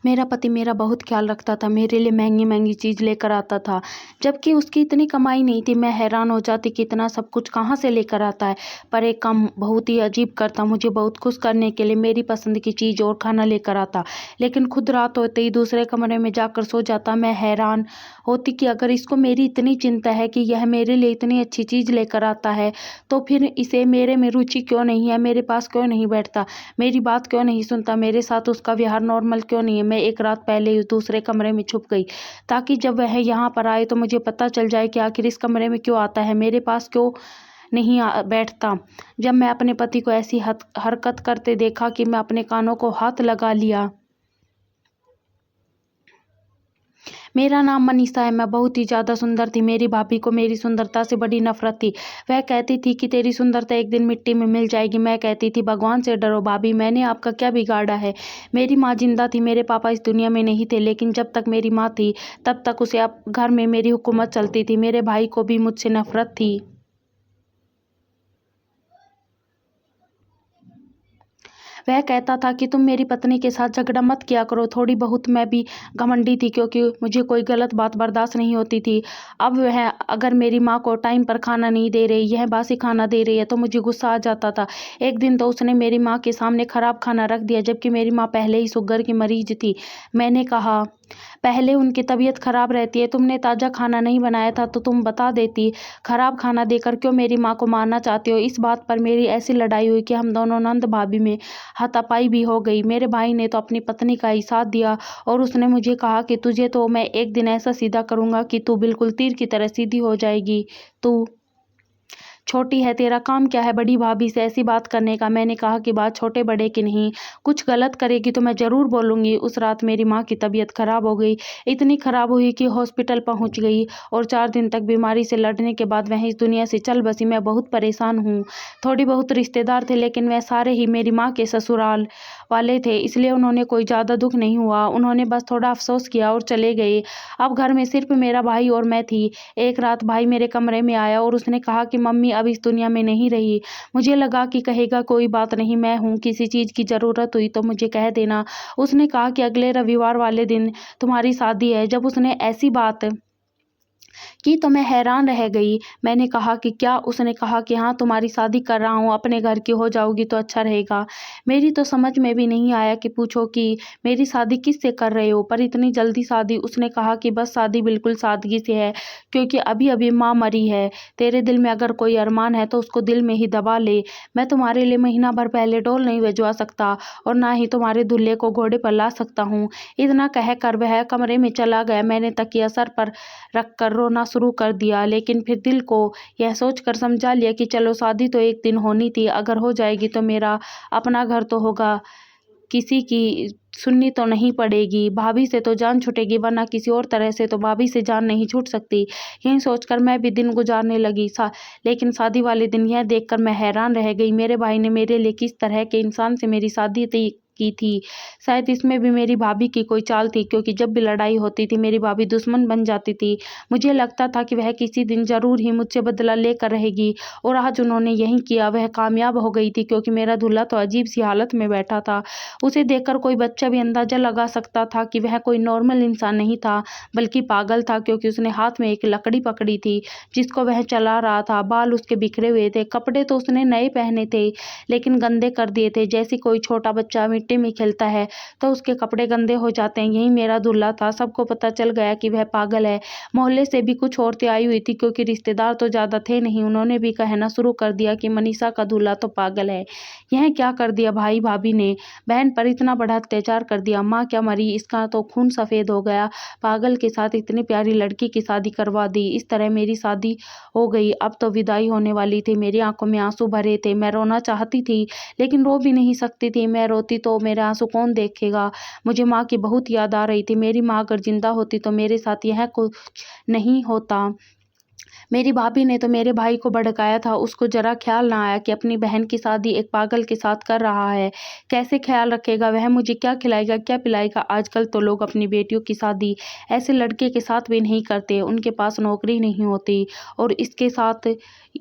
मेरा पति मेरा बहुत ख्याल रखता था, मेरे लिए महँगी-महँगी चीज़ लेकर आता था, जबकि उसकी इतनी कमाई नहीं थी। मैं हैरान हो जाती कि इतना सब कुछ कहाँ से लेकर आता है। पर एक काम बहुत ही अजीब करता, मुझे बहुत खुश करने के लिए मेरी पसंद की चीज़ और खाना लेकर आता, लेकिन खुद रात होते ही दूसरे कमरे में जाकर सो जाता। मैं हैरान होती कि अगर इसको मेरी इतनी चिंता है कि यह मेरे लिए इतनी अच्छी चीज़ लेकर आता है, तो फिर इसे मेरे में रुचि क्यों नहीं है, मेरे पास क्यों नहीं बैठता, मेरी बात क्यों नहीं सुनता, मेरे साथ उसका व्यवहार नॉर्मल क्यों नहीं है। मैं एक रात पहले ही दूसरे कमरे में छुप गई, ताकि जब वह यहाँ पर आए तो मुझे पता चल जाए कि आखिर इस कमरे में क्यों आता है, मेरे पास क्यों नहीं बैठता। जब मैं अपने पति को ऐसी हरकत करते देखा कि मैं अपने कानों को हाथ लगा लिया। मेरा नाम मनीषा है, मैं बहुत ही ज़्यादा सुंदर थी। मेरी भाभी को मेरी सुंदरता से बड़ी नफरत थी। वह कहती थी कि तेरी सुंदरता एक दिन मिट्टी में मिल जाएगी। मैं कहती थी भगवान से डरो भाभी, मैंने आपका क्या बिगाड़ा है। मेरी माँ जिंदा थी, मेरे पापा इस दुनिया में नहीं थे, लेकिन जब तक मेरी माँ थी तब तक उसे अब घर में मेरी हुकूमत चलती थी। मेरे भाई को भी मुझसे नफरत थी। वह कहता था कि तुम मेरी पत्नी के साथ झगड़ा मत किया करो। थोड़ी बहुत मैं भी घमंडी थी, क्योंकि मुझे कोई गलत बात बर्दाश्त नहीं होती थी। अब वह अगर मेरी माँ को टाइम पर खाना नहीं दे रही, यह बासी खाना दे रही है, तो मुझे गुस्सा आ जाता था। एक दिन तो उसने मेरी माँ के सामने खराब खाना रख दिया, जबकि मेरी माँ पहले ही शुगर की मरीज थी। मैंने कहा, पहले उनकी तबीयत खराब रहती है, तुमने ताज़ा खाना नहीं बनाया था तो तुम बता देती। खराब खाना देकर क्यों मेरी माँ को मारना चाहती हो। इस बात पर मेरी ऐसी लड़ाई हुई कि हम दोनों नंद भाभी में हाथापाई भी हो गई। मेरे भाई ने तो अपनी पत्नी का ही साथ दिया और उसने मुझे कहा कि तुझे तो मैं एक दिन ऐसा सीधा करूंगा कि तू बिल्कुल तीर की तरह सीधी हो जाएगी। तू छोटी है, तेरा काम क्या है बड़ी भाभी से ऐसी बात करने का। मैंने कहा कि बात छोटे बड़े की नहीं, कुछ गलत करेगी तो मैं ज़रूर बोलूँगी। उस रात मेरी माँ की तबीयत खराब हो गई, इतनी खराब हुई कि हॉस्पिटल पहुँच गई, और 4 दिन तक बीमारी से लड़ने के बाद वह इस दुनिया से चल बसी। मैं बहुत परेशान हूँ। थोड़ी बहुत रिश्तेदार थे, लेकिन वह सारे ही मेरी माँ के ससुराल वाले थे, इसलिए उन्होंने कोई ज़्यादा दुख नहीं हुआ। उन्होंने बस थोड़ा अफसोस किया और चले गए। अब घर में सिर्फ मेरा भाई और मैं थी। एक रात भाई मेरे कमरे में आया और उसने कहा कि मम्मी अब इस दुनिया में नहीं रही। मुझे लगा कि कहेगा कोई बात नहीं, मैं हूँ, किसी चीज़ की ज़रूरत हुई तो मुझे कह देना। उसने कहा कि अगले रविवार वाले दिन तुम्हारी शादी है। जब उसने ऐसी बात की तो मैं हैरान रह गई। मैंने कहा कि क्या? उसने कहा कि हाँ, तुम्हारी शादी कर रहा हूँ, अपने घर की हो जाओगी तो अच्छा रहेगा। मेरी तो समझ में भी नहीं आया कि पूछो कि मेरी शादी किससे कर रहे हो, पर इतनी जल्दी शादी। उसने कहा कि बस शादी बिल्कुल सादगी से है, क्योंकि अभी अभी माँ मरी है। तेरे दिल में अगर कोई अरमान है तो उसको दिल में ही दबा ले। मैं तुम्हारे लिए महीना भर पहले डोल नहीं भिजवा सकता, और ना ही तुम्हारे दूल्हे को घोड़े पर ला सकता हूँ। इतना कहकर वह कमरे में चला गया। मैंने तकिया सर पर रखकर रोना शुरू कर दिया, लेकिन फिर दिल को यह सोचकर समझा लिया कि चलो शादी तो एक दिन होनी थी, अगर हो जाएगी तो मेरा अपना घर तो होगा, किसी की सुननी तो नहीं पड़ेगी। भाभी से तो जान छूटेगी, वरना किसी और तरह से तो भाभी से जान नहीं छूट सकती। यही सोचकर मैं भी दिन गुजारने लगी। लेकिन शादी वाले दिन यह देखकर मैं हैरान रह गई, मेरे भाई ने मेरे लिए किस तरह के इंसान से मेरी शादी की थी। शायद इसमें भी मेरी भाभी की कोई चाल थी, क्योंकि जब भी लड़ाई होती थी मेरी भाभी दुश्मन बन जाती थी। मुझे लगता था कि वह किसी दिन जरूर ही मुझसे बदला लेकर रहेगी, और आज उन्होंने यही किया। वह कामयाब हो गई थी, क्योंकि मेरा दूल्हा तो अजीब सी हालत में बैठा था। उसे देखकर कोई बच्चा भी अंदाजा लगा सकता था कि वह कोई नॉर्मल इंसान नहीं था, बल्कि पागल था, क्योंकि उसने हाथ में एक लकड़ी पकड़ी थी जिसको वह चला रहा था। बाल उसके बिखरे हुए थे, कपड़े तो उसने नए पहने थे लेकिन गंदे कर दिए थे। जैसे कोई छोटा बच्चा मिट्टी में खेलता है तो उसके कपड़े गंदे हो जाते हैं, यही मेरा दूल्हा था। सबको पता चल गया कि वह पागल है। मोहल्ले से भी कुछ औरतें आई हुई थी, क्योंकि रिश्तेदार तो ज्यादा थे नहीं। उन्होंने भी कहना शुरू कर दिया कि मनीषा का दूल्हा तो पागल है। यह क्या कर दिया भाई भाभी ने, बहन पर इतना बड़ा अत्याचार कर दिया। माँ क्या मरी, इसका तो खून सफेद हो गया। पागल के साथ इतनी प्यारी लड़की की शादी करवा दी। इस तरह मेरी शादी हो गई। अब तो विदाई होने वाली थी। मेरी आंखों में आंसू भरे थे। मैं रोना चाहती थी लेकिन रो भी नहीं सकती थी। मैं रोती तो मेरे आंसू कौन देखेगा। मुझे माँ की बहुत याद आ रही थी। मेरी माँ अगर जिंदा होती तो मेरे साथ यह कुछ नहीं होता। मेरी भाभी ने तो मेरे भाई को भड़काया था, उसको ज़रा ख़्याल ना आया कि अपनी बहन की शादी एक पागल के साथ कर रहा है। कैसे ख़्याल रखेगा वह, मुझे क्या खिलाएगा, क्या पिलाएगा? आजकल तो लोग अपनी बेटियों की शादी ऐसे लड़के के साथ भी नहीं करते, उनके पास नौकरी नहीं होती और इसके साथ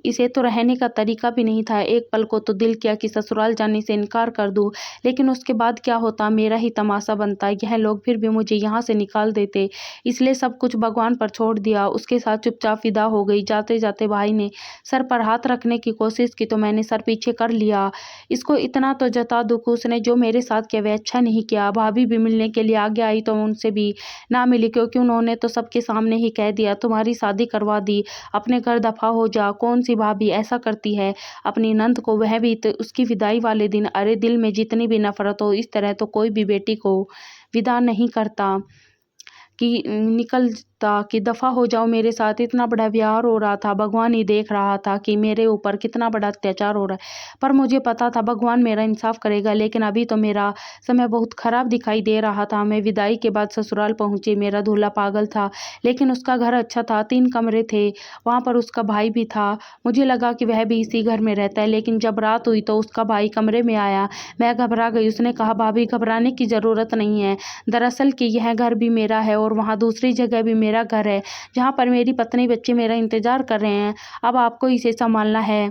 इसे तो रहने का तरीका भी नहीं था। एक पल को तो दिल किया कि ससुराल जाने से इनकार कर दूँ, लेकिन उसके बाद क्या होता, मेरा ही तमाशा बनता। यह लोग फिर भी मुझे यहाँ से निकाल देते, इसलिए सब कुछ भगवान पर छोड़ दिया। उसके साथ चुपचाप विदा हो गई। जाते-जाते भाई ने सर पर हाथ रखने की कोशिश की तो मैंने सर पीछे कर लिया। इसको इतना तो जता दूँ कि उसने जो मेरे साथ किया वह अच्छा नहीं किया। भाभी भी मिलने के लिए आगे आई तो उनसे भी ना मिली, क्योंकि उन्होंने तो सबके सामने ही कह दिया तुम्हारी शादी करवा दी, अपने घर दफ़ा हो जा। कौन-सी भाभी ऐसा करती है अपनी नंद को, वह भी तो उसकी विदाई वाले दिन। अरे दिल में जितनी भी नफ़रत हो, इस तरह तो कोई भी बेटी को विदा नहीं करता कि निकलता कि दफ़ा हो जाओ मेरे साथ। इतना बड़ा व्यवहार हो रहा था, भगवान ही देख रहा था कि मेरे ऊपर कितना बड़ा अत्याचार हो रहा है। पर मुझे पता था भगवान मेरा इंसाफ़ करेगा, लेकिन अभी तो मेरा समय बहुत ख़राब दिखाई दे रहा था। मैं विदाई के बाद ससुराल पहुँची। मेरा दूल्हा पागल था, लेकिन उसका घर अच्छा था, 3 कमरे थे, वहाँ पर उसका भाई भी था। मुझे लगा कि वह भी इसी घर में रहता है, लेकिन जब रात हुई तो उसका भाई कमरे में आया। मैं घबरा गई। उसने कहा भाभी घबराने की ज़रूरत नहीं है, दरअसल कि यह घर भी मेरा है और वहाँ दूसरी जगह भी मेरा घर है, जहाँ पर मेरी पत्नी बच्चे मेरा इंतज़ार कर रहे हैं। अब आपको इसे सँभालना है।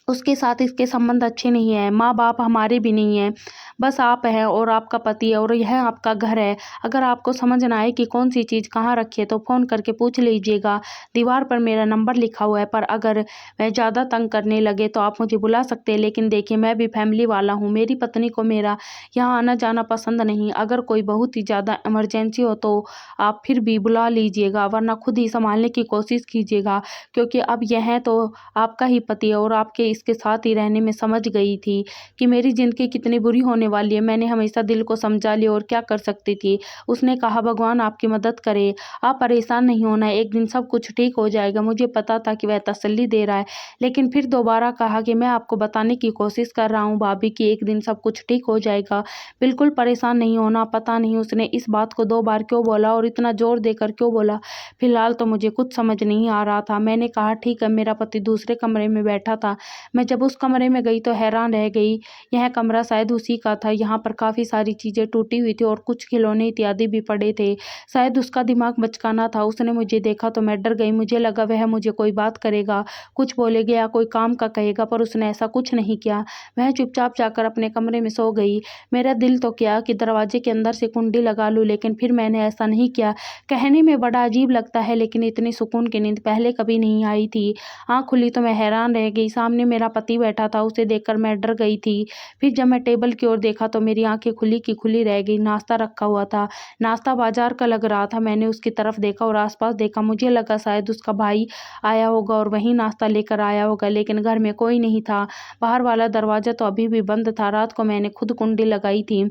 उसके साथ इसके संबंध अच्छे नहीं हैं, माँ-बाप हमारे भी नहीं हैं, बस आप हैं और आपका पति है और यह आपका घर है। अगर आपको समझ ना आए कि कौन-सी चीज़ कहाँ रखी है तो फ़ोन करके पूछ लीजिएगा। दीवार पर मेरा नंबर लिखा हुआ है, पर अगर वह ज़्यादा तंग करने लगे तो आप मुझे बुला सकते हैं। लेकिन देखिए मैं भी फैमिली वाला हूँ, मेरी पत्नी को मेरा यहाँ आना-जाना पसंद नहीं। अगर कोई बहुत ही ज़्यादा इमरजेंसी हो तो आप फिर भी बुला लीजिएगा, वरना खुद ही सँभालने की कोशिश कीजिएगा, क्योंकि अब यह तो आपका ही पति है और आपके इसके साथ ही रहने में समझ गई थी कि मेरी ज़िंदगी कितनी बुरी होने वाली है। मैंने हमेशा दिल को समझा लिया और क्या कर सकती थी। उसने कहा भगवान आपकी मदद करे, आप परेशान नहीं होना, एक दिन सब कुछ ठीक हो जाएगा। मुझे पता था कि वह तसल्ली दे रहा है, लेकिन फिर दोबारा कहा कि मैं आपको बताने की कोशिश कर रहा हूँ भाभी कि एक दिन सब कुछ ठीक हो जाएगा, बिल्कुल परेशान नहीं होना। पता नहीं उसने इस बात को 2 बार क्यों बोला और इतना ज़ोर देकर क्यों बोला। फिलहाल तो मुझे कुछ समझ नहीं आ रहा था। मैंने कहा ठीक है। मेरा पति दूसरे कमरे में बैठा था। मैं जब उस कमरे में गई तो हैरान रह गई। यह कमरा शायद उसी का था। यहाँ पर काफ़ी सारी चीज़ें टूटी हुई थी और कुछ खिलौने इत्यादि भी पड़े थे। शायद उसका दिमाग बचकाना था। उसने मुझे देखा तो मैं डर गई। मुझे लगा वह मुझे कोई बात करेगा, कुछ बोलेगा या कोई काम का कहेगा, पर उसने ऐसा कुछ नहीं किया। वह चुपचाप जाकर अपने कमरे में सो गई। मेरा दिल तो किया कि दरवाजे के अंदर से कुंडी लगा लूँ, लेकिन फिर मैंने ऐसा नहीं किया। कहने में बड़ा अजीब लगता है, लेकिन इतनी सुकून की नींद पहले कभी नहीं आई थी। आँख खुली तो मैं हैरान रह गई। सामने मेरा पति बैठा था, उसे देखकर मैं डर गई थी। फिर जब मैं टेबल की ओर देखा तो मेरी आँखें खुली की खुली रह गई। नाश्ता रखा हुआ था। नाश्ता बाज़ार का लग रहा था। मैंने उसकी तरफ देखा और आस-पास देखा। मुझे लगा शायद उसका भाई आया होगा और वही नाश्ता लेकर आया होगा, लेकिन घर में कोई नहीं था। बाहर वाला दरवाज़ा तो अभी भी बंद था। रात को मैंने खुद कुंडी लगाई थी।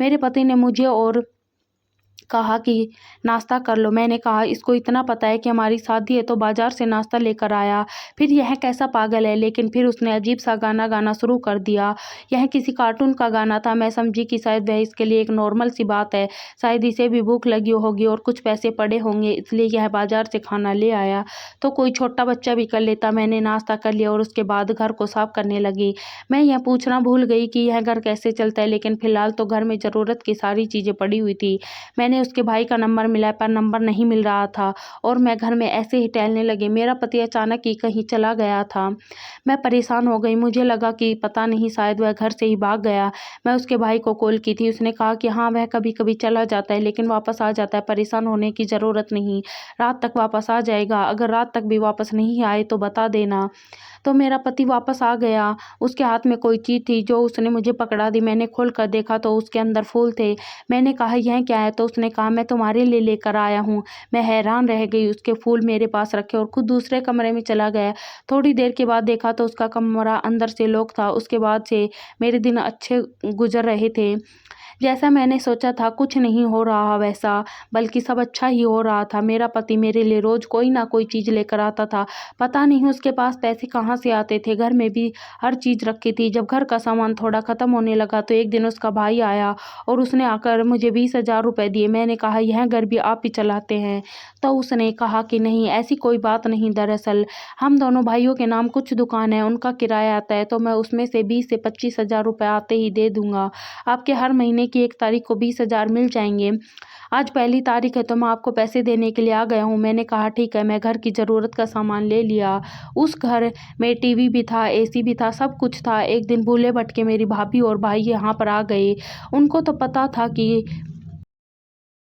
मेरे पति ने मुझे और कहा कि नाश्ता कर लो। मैंने कहा इसको इतना पता है कि हमारी शादी है तो बाज़ार से नाश्ता लेकर आया, फिर यह कैसा पागल है। लेकिन फिर उसने अजीब-सा गाना गाना शुरू कर दिया। यह किसी कार्टून का गाना था। मैं समझी कि शायद वह इसके लिए एक नॉर्मल सी बात है। शायद इसे भी भूख लगी होगी और कुछ पैसे पड़े होंगे, इसलिए यह बाज़ार से खाना ले आया। तो कोई छोटा बच्चा भी कर लेता। मैंने नाश्ता कर लिया और उसके बाद घर को साफ करने लगी। मैं यह पूछना भूल गई कि यह घर कैसे चलता है, लेकिन फ़िलहाल तो घर में ज़रूरत की सारी चीज़ें पड़ी हुई थी। मैंने उसके भाई का नंबर मिलाया, पर नंबर नहीं मिल रहा था और मैं घर में ऐसे ही टहलने लगी। मेरा पति अचानक ही कहीं चला गया था। मैं परेशान हो गई। मुझे लगा कि पता नहीं शायद वह घर से ही भाग गया। मैं उसके भाई को कॉल की थी। उसने कहा कि हाँ, वह कभी-कभी चला जाता है लेकिन वापस आ जाता है। परेशान होने की ज़रूरत नहीं, रात तक वापस आ जाएगा। अगर रात तक भी वापस नहीं आए तो बता देना। तो मेरा पति वापस आ गया। उसके हाथ में कोई चीज़ थी जो उसने मुझे पकड़ा दी। मैंने खोल कर देखा तो उसके अंदर फूल थे। मैंने कहा यह क्या है? तो उसने कहा मैं तुम्हारे लिए लेकर आया हूँ। मैं हैरान रह गई। उसके फूल मेरे पास रखे और खुद दूसरे कमरे में चला गया। थोड़ी देर के बाद देखा तो उसका कमरा अंदर से लॉक था। उसके बाद से मेरे दिन अच्छे गुजर रहे थे। जैसा मैंने सोचा था कुछ नहीं हो रहा वैसा, बल्कि सब अच्छा ही हो रहा था। मेरा पति मेरे लिए रोज़ कोई ना कोई चीज़ लेकर आता था। पता नहीं उसके पास पैसे कहाँ से आते थे। घर में भी हर चीज़ रखी थी। जब घर का सामान थोड़ा ख़त्म होने लगा तो एक दिन उसका भाई आया और उसने आकर मुझे 20,000 रुपए दिए। मैंने कहा यह घर भी आप ही चलाते हैं? तो उसने कहा कि नहीं, ऐसी कोई बात नहीं, दरअसल हम दोनों भाइयों के नाम कुछ दुकान है, उनका किराया आता है, तो मैं उसमें से 20 से 25,000 रुपए आते ही दे दूँगा। आपके हर महीने की 1 तारीख को 20,000 मिल जाएँगे। आज पहली तारीख है तो मैं आपको पैसे देने के लिए आ गया हूँ। मैंने कहा ठीक है। मैं घर की ज़रूरत का सामान ले लिया। उस घर में टीवी भी था, एसी भी था, सब कुछ था। एक दिन भूले-भटके मेरी भाभी और भाई यहाँ पर आ गए। उनको तो पता था कि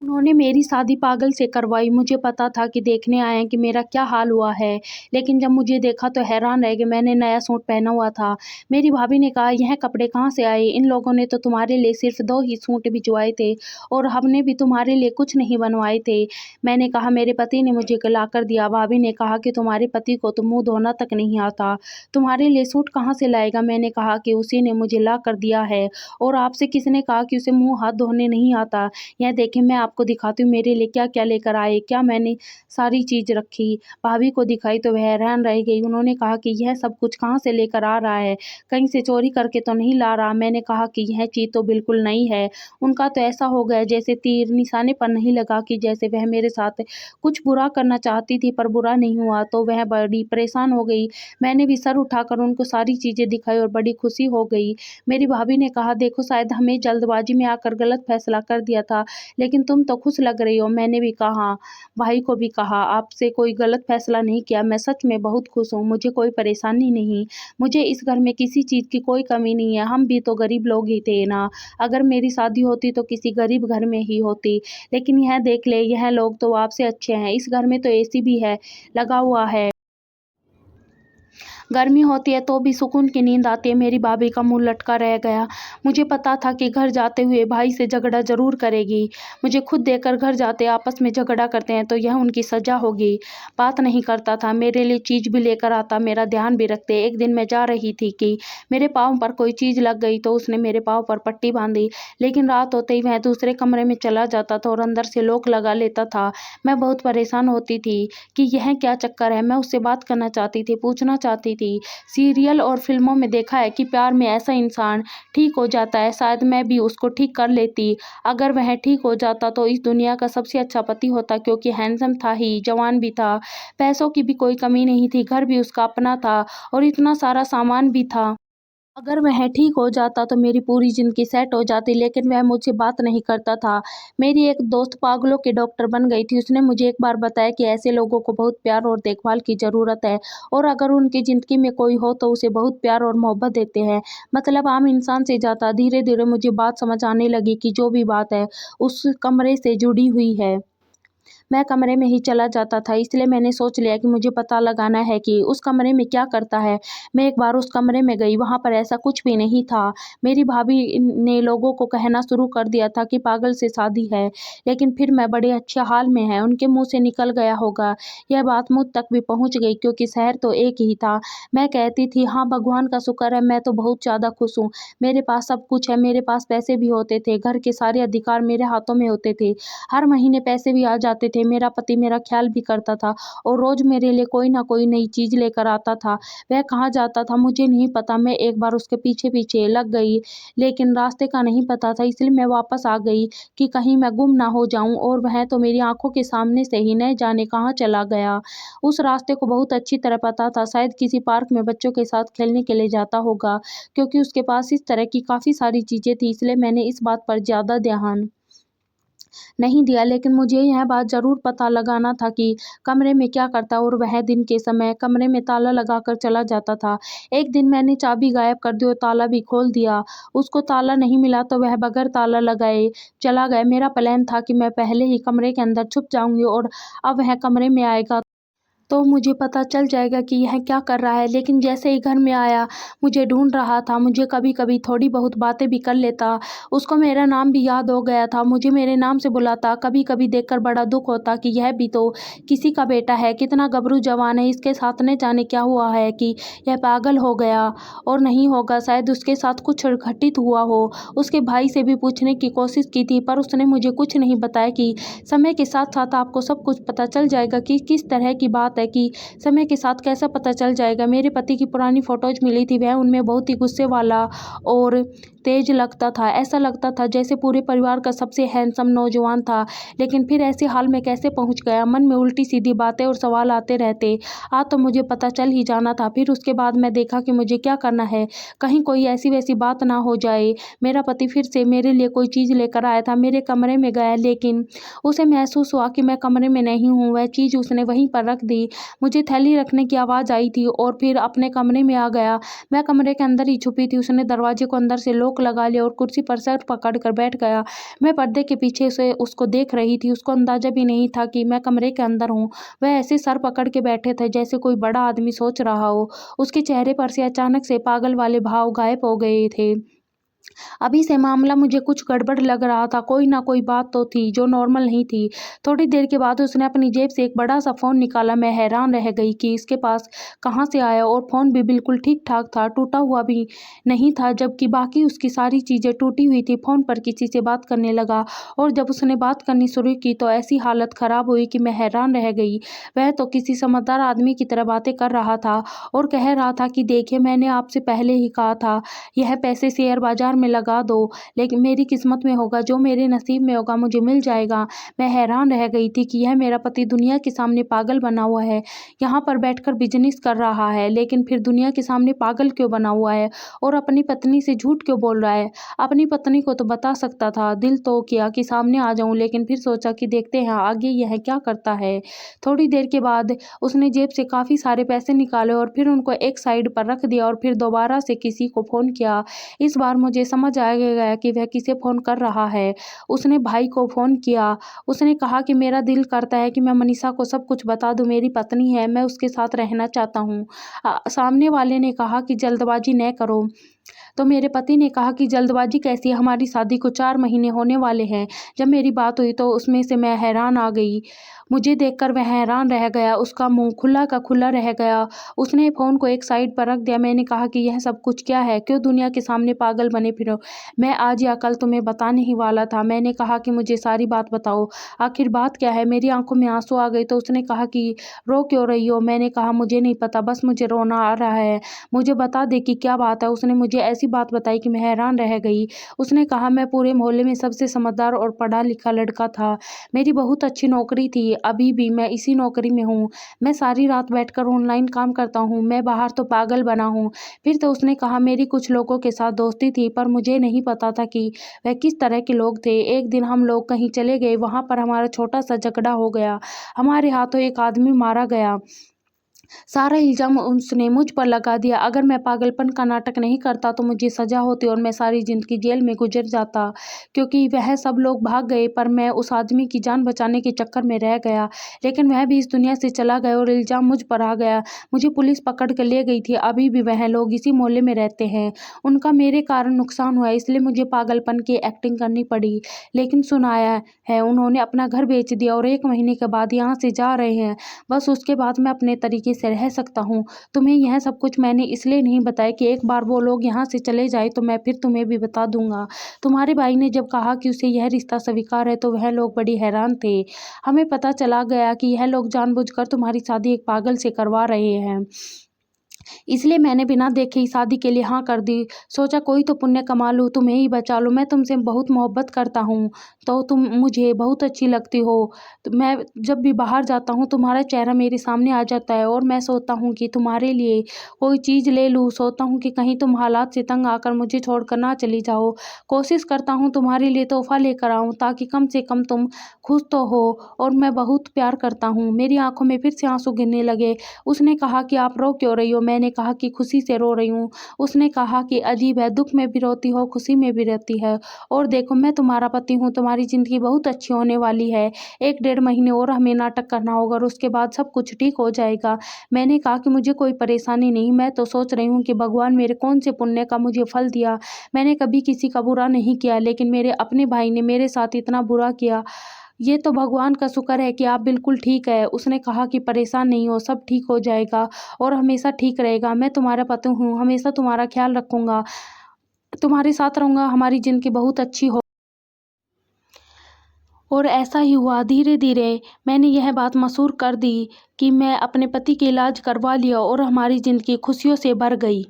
उन्होंने मेरी शादी पागल से करवाई। मुझे पता था कि देखने आए हैं कि मेरा क्या हाल हुआ है, लेकिन जब मुझे देखा तो हैरान रह गए। मैंने नया सूट पहना हुआ था। मेरी भाभी ने कहा यह कपड़े कहाँ से आए? इन लोगों ने तो तुम्हारे लिए सिर्फ 2 ही सूट भिजवाए थे और हमने भी तुम्हारे लिए कुछ नहीं बनवाए थे। मैंने कहा मेरे पति ने मुझे ला कर दिया। भाभी ने कहा कि तुम्हारे पति को तो मुँह धोना तक नहीं आता, तुम्हारे लिए सूट कहाँ से लाएगा? मैंने कहा कि उसी ने मुझे ला कर दिया है। और आपसे किसने कहा कि उसे मुँह हाथ धोने नहीं आता? यह देखें, मैं आपको दिखाती हूँ मेरे लिए क्या-क्या लेकर आए। क्या मैंने सारी चीज़ रखी। भाभी को दिखाई तो वह हैरान रह गई। उन्होंने कहा कि यह सब कुछ कहाँ से लेकर आ रहा है? कहीं से चोरी करके तो नहीं ला रहा? मैंने कहा कि यह चीज़ तो बिल्कुल नई है। उनका तो ऐसा हो गया जैसे तीर निशाने पर नहीं लगा, कि जैसे वह मेरे साथ कुछ बुरा करना चाहती थी पर बुरा नहीं हुआ। तो वह बड़ी परेशान हो गई। मैंने भी सर उठाकर उनको सारी चीज़ें दिखाई और बड़ी खुशी हो गई। मेरी भाभी ने कहा देखो, शायद हमें जल्दबाजी में आकर गलत फैसला कर दिया था, लेकिन तुम तो खुश लग रही हो। मैंने भी कहा, भाई को भी कहा, आपसे कोई गलत फैसला नहीं किया। मैं सच में बहुत खुश हूँ। मुझे कोई परेशानी नहीं। मुझे इस घर में किसी चीज़ की कोई कमी नहीं है। हम भी तो गरीब लोग ही थे ना। अगर मेरी शादी होती तो किसी गरीब घर में ही होती। लेकिन यह देख ले, यह लोग तो आपसे अच्छे हैं। इस घर में तो एसी भी है, लगा हुआ है। गर्मी होती है तो भी सुकून की नींद आती है। मेरी भाभी का मुँह लटका रह गया। मुझे पता था कि घर जाते हुए भाई से झगड़ा ज़रूर करेगी। मुझे खुद देखकर घर जाते आपस में झगड़ा करते हैं तो यह उनकी सज़ा होगी। बात नहीं करता था, मेरे लिए चीज़ भी लेकर आता, मेरा ध्यान भी रखते। एक दिन मैं जा रही थी कि मेरे पाँव पर कोई चीज़ लग गई तो उसने मेरे पाँव पर पट्टी बाँधी। लेकिन रात होते ही वह दूसरे कमरे में चला जाता था और अंदर से लॉक लगा लेता था। मैं बहुत परेशान होती थी कि यह क्या चक्कर है। मैं उससे बात करना चाहती थी, पूछना चाहती थी। सीरियल और फिल्मों में देखा है कि प्यार में ऐसा इंसान ठीक हो जाता है। शायद मैं भी उसको ठीक कर लेती। अगर वह ठीक हो जाता तो इस दुनिया का सबसे अच्छा पति होता, क्योंकि हैंडसम था ही, जवान भी था, पैसों की भी कोई कमी नहीं थी, घर भी उसका अपना था और इतना सारा सामान भी था। अगर वह ठीक हो जाता तो मेरी पूरी ज़िंदगी सेट हो जाती, लेकिन वह मुझसे बात नहीं करता था। मेरी एक दोस्त पागलों की डॉक्टर बन गई थी। उसने मुझे एक बार बताया कि ऐसे लोगों को बहुत प्यार और देखभाल की ज़रूरत है और अगर उनकी ज़िंदगी में कोई हो तो उसे बहुत प्यार और मोहब्बत देते हैं। मतलब आम इंसान से ज़्यादा। धीरे-धीरे मुझे बात समझ आने लगी कि जो भी बात है उस कमरे से जुड़ी हुई है। मैं कमरे में ही चला जाता था, इसलिए मैंने सोच लिया कि मुझे पता लगाना है कि उस कमरे में क्या करता है। मैं एक बार उस कमरे में गई, वहाँ पर ऐसा कुछ भी नहीं था। मेरी भाभी ने लोगों को कहना शुरू कर दिया था कि पागल से शादी है, लेकिन फिर मैं बड़े अच्छे हाल में है। उनके मुँह से निकल गया होगा। यह बात मुझ तक भी पहुँच गई, क्योंकि शहर तो एक ही था। मैं कहती थी हाँ, भगवान का शुक्र है, मैं तो बहुत ज़्यादा खुश हूँ। मेरे पास सब कुछ है, मेरे पास पैसे भी होते थे, घर के सारे अधिकार मेरे हाथों में होते थे। हर महीने पैसे भी आ जाते थे। मेरा पति मेरा ख्याल भी करता था और रोज़ मेरे लिए कोई ना कोई नई चीज़ लेकर आता था। वह कहाँ जाता था मुझे नहीं पता। मैं एक बार उसके पीछे-पीछे लग गई, लेकिन रास्ते का नहीं पता था, इसलिए मैं वापस आ गई कि कहीं मैं गुम ना हो जाऊँ, और वह तो मेरी आँखों के सामने से ही न जाने कहाँ चला गया। उस रास्ते को बहुत अच्छी तरह पता था। शायद किसी पार्क में बच्चों के साथ खेलने के लिए जाता होगा, क्योंकि उसके पास इस तरह की काफ़ी सारी चीज़ें थी, इसलिए मैंने इस बात पर ज़्यादा ध्यान नहीं दिया। लेकिन मुझे यह बात ज़रूर पता लगाना था कि कमरे में क्या करता, और वह दिन के समय कमरे में ताला लगाकर चला जाता था। एक दिन मैंने चाबी गायब कर दी और ताला भी खोल दिया। उसको ताला नहीं मिला तो वह बगैर ताला लगाए चला गया। मेरा प्लान था कि मैं पहले ही कमरे के अंदर छुप जाऊँगी और अब वह कमरे में आएगा तो मुझे पता चल जाएगा कि यह क्या कर रहा है। लेकिन जैसे ही घर में आया, मुझे ढूंढ रहा था, मुझे कभी कभी थोड़ी बहुत बातें भी कर लेता। उसको मेरा नाम भी याद हो गया था, मुझे मेरे नाम से बुलाता। कभी कभी देखकर बड़ा दुख होता कि यह भी तो किसी का बेटा है, कितना गबरू जवान है, इसके साथ न जाने क्या हुआ है कि यह पागल हो गया। और नहीं होगा, शायद उसके साथ कुछ घटित हुआ हो। उसके भाई से भी पूछने की कोशिश की थी, पर उसने मुझे कुछ नहीं बताया कि समय के साथ साथ आपको सब कुछ पता चल जाएगा कि किस तरह की बात है, कि समय के साथ कैसा पता चल जाएगा। मेरे पति की पुरानी फोटोज मिली थी, वह उनमें बहुत ही गुस्से वाला और तेज लगता था। ऐसा लगता था जैसे पूरे परिवार का सबसे हैंडसम नौजवान था। लेकिन फिर ऐसे हाल में कैसे पहुंच गया? मन में उल्टी सीधी बातें और सवाल आते रहते। आज तो मुझे पता चल ही जाना था। फिर उसके बाद मैं देखा कि मुझे क्या करना है, कहीं कोई ऐसी वैसी बात ना हो जाए। मेरा पति फिर से मेरे लिए कोई चीज़ लेकर आया था, मेरे कमरे में गया, लेकिन उसे महसूस हुआ कि मैं कमरे में नहीं हूँ। वह चीज़ उसने वहीं पर रख दी। मुझे थैली रखने की आवाज़ आई थी और फिर अपने कमरे में आ गया। मैं कमरे के अंदर ही छुपी थी। उसने दरवाजे को अंदर से लॉक लगा लिया और कुर्सी पर सर पकड़ कर बैठ गया। मैं पर्दे के पीछे से उसको देख रही थी। उसको अंदाजा भी नहीं था कि मैं कमरे के अंदर हूँ। वह ऐसे सर पकड़ के बैठे थे जैसे कोई बड़ा आदमी सोच रहा हो। उसके चेहरे पर से अचानक से पागल वाले भाव गायब हो गए थे। अभी से मामला मुझे कुछ गड़बड़ लग रहा था। कोई ना कोई बात तो थी जो नॉर्मल नहीं थी। थोड़ी देर के बाद उसने अपनी जेब से एक बड़ा सा फ़ोन निकाला। मैं हैरान रह गई कि इसके पास कहाँ से आया, और फ़ोन भी बिल्कुल ठीक ठाक था, टूटा हुआ भी नहीं था, जबकि बाकी उसकी सारी चीज़ें टूटी हुई थी। फ़ोन पर किसी से बात करने लगा, और जब उसने बात करनी शुरू की तो ऐसी हालत ख़राब हुई कि मैं हैरान रह गई। वह तो किसी समझदार आदमी की तरह बातें कर रहा था और कह रहा था कि देखिए, मैंने आपसे पहले ही कहा था, यह पैसे शेयर बाजार में लगा दो, लेकिन मेरी किस्मत में होगा, जो मेरे नसीब में होगा मुझे मिल जाएगा। मैं हैरान रह गई थी कि यह मेरा पति दुनिया के सामने पागल बना हुआ है, यहाँ पर बैठकर बिजनेस कर रहा है, लेकिन फिर दुनिया के सामने पागल क्यों बना हुआ है और अपनी पत्नी से झूठ क्यों बोल रहा है? अपनी पत्नी को तो बता सकता था। दिल तो किया कि सामने आ जाऊं, लेकिन फिर सोचा कि देखते हैं आगे यह क्या करता है। थोड़ी देर के बाद उसने जेब से काफ़ी सारे पैसे निकाले और फिर उनको एक साइड पर रख दिया और फिर दोबारा से किसी को फ़ोन किया। इस बार मुझे समझ आ गया कि वह किसे फ़ोन कर रहा है। उसने भाई को फ़ोन किया। उसने कहा कि मेरा दिल करता है कि मैं मनीषा को सब कुछ बता दूँ, मेरी पत्नी है, मैं उसके साथ रहना चाहता हूँ। सामने वाले ने कहा कि जल्दबाजी न करो। तो मेरे पति ने कहा कि जल्दबाजी कैसी है, हमारी शादी को 4 महीने होने वाले हैं। जब मेरी बात हुई तो उसमें से मैं हैरान आ गई। मुझे देखकर वह हैरान रह गया, उसका मुँह खुला का खुला रह गया। उसने फ़ोन को एक साइड पर रख दिया। मैंने कहा कि यह सब कुछ क्या है? क्यों दुनिया के सामने पागल बने फिरो? मैं आज या कल तुम्हें बताने ही वाला था। मैंने कहा कि मुझे सारी बात बताओ, आखिर बात क्या है? मेरी आँखों में आँसू आ गए तो उसने कहा कि रो क्यों रही हो? मैंने कहा मुझे नहीं पता, बस मुझे रोना आ रहा है। मुझे बता दे कि क्या बात है? उसने मुझे ऐसी बात बताई कि मैं हैरान रह गई। उसने कहा मैं पूरे मोहल्ले में सबसे समझदार और पढ़ा लिखा लड़का था। मेरी बहुत अच्छी नौकरी थी, अभी भी मैं इसी नौकरी में हूँ। मैं सारी रात बैठकर ऑनलाइन काम करता हूँ। मैं बाहर तो पागल बना हूँ। फिर तो उसने कहा मेरी कुछ लोगों के साथ दोस्ती थी, पर मुझे नहीं पता था कि वह किस तरह के लोग थे। एक दिन हम लोग कहीं चले गए, वहाँ पर हमारा छोटा सा झगड़ा हो गया। हमारे हाथों एक आदमी मारा गया। सारा इल्ज़ाम उसने मुझ पर लगा दिया। अगर मैं पागलपन का नाटक नहीं करता तो मुझे सज़ा होती और मैं सारी ज़िंदगी जेल में गुज़र जाता, क्योंकि वह सब लोग भाग गए, पर मैं उस आदमी की जान बचाने के चक्कर में रह गया। लेकिन वह भी इस दुनिया से चला गया और इल्ज़ाम मुझ पर आ गया। मुझे पुलिस पकड़ कर ले गई थी। अभी भी वह लोग इसी मोहल्ले में रहते हैं। उनका मेरे कारण नुकसान हुआ, इसलिए मुझे पागलपन की एक्टिंग करनी पड़ी। लेकिन सुनाया है उन्होंने अपना घर बेच दिया और 1 महीने के बाद यहाँ से जा रहे हैं। बस उसके बाद मैं अपने तरीके से रह सकता हूँ। तुम्हें यह सब कुछ मैंने इसलिए नहीं बताया कि एक बार वो लोग यहाँ से चले जाए तो मैं फिर तुम्हें भी बता दूंगा। तुम्हारे भाई ने जब कहा कि उसे यह रिश्ता स्वीकार है तो वह लोग बड़ी हैरान थे। हमें पता चला गया कि यह लोग जानबूझकर तुम्हारी शादी एक पागल से करवा रहे हैं, इसलिए मैंने बिना देखे ही शादी के लिए हाँ कर दी। सोचा कोई तो पुण्य कमा लूँ, तुम्हें ही बचा लूँ। मैं तुमसे बहुत मोहब्बत करता हूँ, तो तुम मुझे बहुत अच्छी लगती हो। तो मैं जब भी बाहर जाता हूँ तुम्हारा चेहरा मेरे सामने आ जाता है और मैं सोचता हूँ कि तुम्हारे लिए कोई चीज़ ले लूँ। सोचता हूँ कि कहीं तुम हालात से तंग आकर मुझे छोड़कर ना चली जाओ। कोशिश करता हूँ तुम्हारे लिए तोहफ़ा लेकर आऊँ, ताकि कम से कम तुम खुश तो हो। और मैं बहुत प्यार करता हूँ। मेरी आँखों में फिर से आँसू गिरने लगे। उसने कहा कि आप रो क्यों रही हो? मैंने कहा कि खुशी से रो रही हूँ। उसने कहा कि अजीब है, दुख में भी रोती हो, खुशी में भी रहती है। और देखो, मैं तुम्हारा पति हूँ, तुम्हारी ज़िंदगी बहुत अच्छी होने वाली है। 1 डेढ़ महीने और हमें नाटक करना होगा और उसके बाद सब कुछ ठीक हो जाएगा। मैंने कहा कि मुझे कोई परेशानी नहीं, मैं तो सोच रही हूँ कि भगवान मेरे कौन से पुण्य का मुझे फल दिया। मैंने कभी किसी का बुरा नहीं किया, लेकिन मेरे अपने भाई ने मेरे साथ इतना बुरा किया। ये तो भगवान का शुक्र है कि आप बिल्कुल ठीक है। उसने कहा कि परेशान नहीं हो, सब ठीक हो जाएगा और हमेशा ठीक रहेगा। मैं तुम्हारा पति हूँ, हमेशा तुम्हारा ख्याल रखूँगा, तुम्हारे साथ रहूँगा, हमारी ज़िंदगी बहुत अच्छी हो। और ऐसा ही हुआ। धीरे-धीरे मैंने यह बात मशहूर कर दी कि मैं अपने पति का इलाज करवा लिया और हमारी ज़िंदगी खुशियों से भर गई।